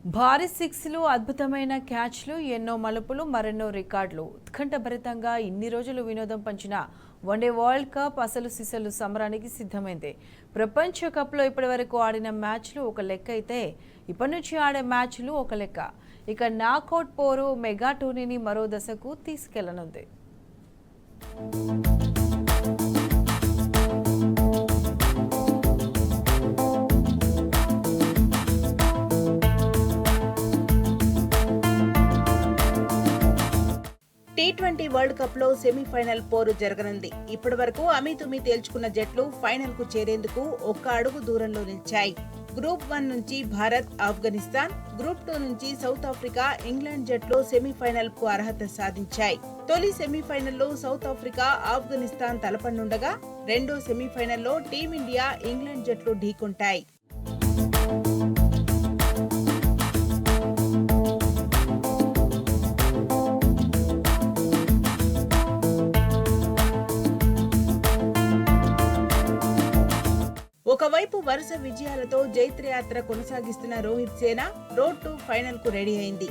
భారీ సిక్స్లు, అద్భుతమైన క్యాచ్లు, ఎన్నో మలుపులు, మరెన్నో రికార్డులు. ఉత్కంఠభరితంగా ఇన్ని రోజులు వినోదం పంచిన వన్డే వరల్డ్ కప్ అసలు సిసలు సమరానికి సిద్ధమైంది. ప్రపంచ కప్లో ఇప్పటివరకు ఆడిన మ్యాచ్లు ఒక లెక్క అయితే ఇప్పటి నుంచి ఆడే మ్యాచ్లు ఒక లెక్క. ఇక నాకౌట్ పోరు మెగా టోర్నీని మరో దశకు తీసుకెళ్లనుంది. టీ20 వరల్డ్ కప్ లో సెమీఫైనల్ పోరు జరగనుంది. ఇప్పటి వరకు అమీతుమీ తేల్చుకున్న జట్లు ఫైనల్ కు చేరేందుకు ఒక్క అడుగు దూరంలో నిలిచాయి. గ్రూప్ 1 నుంచి భారత్, ఆఫ్ఘనిస్తాన్, గ్రూప్ 2 నుంచి సౌత్ ఆఫ్రికా, ఇంగ్లాండ్ జట్లు సెమీఫైనల్ కు అర్హత సాధించాయి. తొలి సెమీఫైనల్లో సౌత్ ఆఫ్రికా, ఆఫ్ఘనిస్తాన్ తలపడనుండగా రెండో సెమీఫైనల్లో టీమిండియా, ఇంగ్లాండ్ జట్లు ఢీకొంటాయి. ఒకవైపు వరుస విజయాలతో జైత్రయాత్ర కొనసాగిస్తున్న రోహిత్ సేన రోడ్ టు ఫైనల్ కు రెడీ అయింది.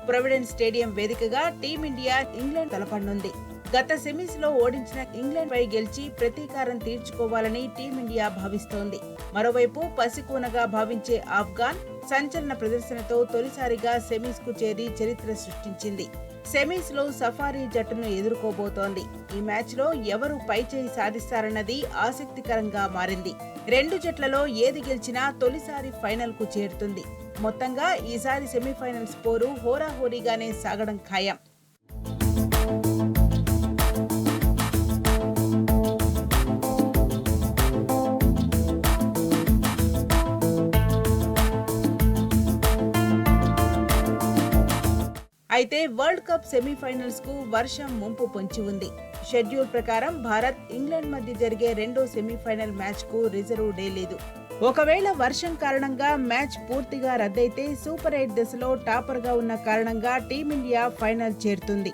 ప్రొవిడెన్స్ స్టేడియం వేదికగా టీమిండియా ఇంగ్లాండ్ తలపడనుంది. గత సెమీస్ లో ఓడించిన ఇంగ్లాండ్ పై గెలిచి ప్రతీకారం తీర్చుకోవాలని టీమిండియా భావిస్తోంది. మరోవైపు పసికూనగా భావించే ఆఫ్ఘాన్ సంచలన ప్రదర్శనతో తొలిసారిగా సెమీస్ కు చేరి చరిత్ర సృష్టించింది. సెమీస్ లో సఫారీ జట్టును ఎదుర్కోబోతోంది. ఈ మ్యాచ్ లో ఎవరు పైచేయి సాధిస్తారన్నది ఆసక్తికరంగా మారింది. రెండు జట్లలో ఏది గెలిచినా తొలిసారి ఫైనల్ కు చేరుతుంది. మొత్తంగా ఈసారి సెమీఫైనల్స్ పోరు హోరాహోరీగానే సాగడం ఖాయం. అయితే వరల్డ్ కప్ సెమీఫైనల్స్ కు వర్షం ముంపు పొంచి ఉంది. షెడ్యూల్ ప్రకారం భారత్, ఇంగ్లాండ్ మధ్య జరిగే రెండో సెమీఫైనల్ మ్యాచ్ కు రిజర్వ్ డే లేదు. ఒకవేళ వర్షం కారణంగా మ్యాచ్ పూర్తిగా రద్దయితే సూపర్ 8 దశలో టాపర్ గా ఉన్న కారణంగా టీమిండియా ఫైనల్ చేరుతుంది.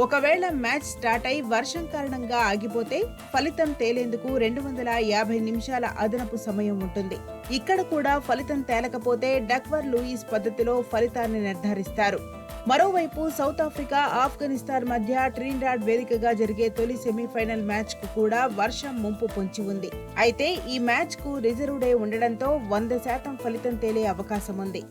ఒకవేళ మ్యాచ్ స్టార్ట్ అయి వర్షం కారణంగా ఆగిపోతే ఫలితం తేలేందుకు 250 నిమిషాల అదనపు సమయం ఉంటుంది. ఇక్కడ కూడా ఫలితం తేలకపోతే డక్వర్ లూయిస్ పద్ధతిలో ఫలితాన్ని నిర్ధారిస్తారు. మరోవైపు సౌత్ ఆఫ్రికా, ఆఫ్ఘనిస్తాన్ మధ్య ట్రినిడాడ్ వేదికగా జరిగే తొలి సెమీఫైనల్ మ్యాచ్ కు కూడా వర్షం ముంపు పొంచి ఉంది. అయితే ఈ మ్యాచ్ కు రిజర్వ్ డే ఉండడంతో 100% ఫలితం తేలే అవకాశం ఉంది.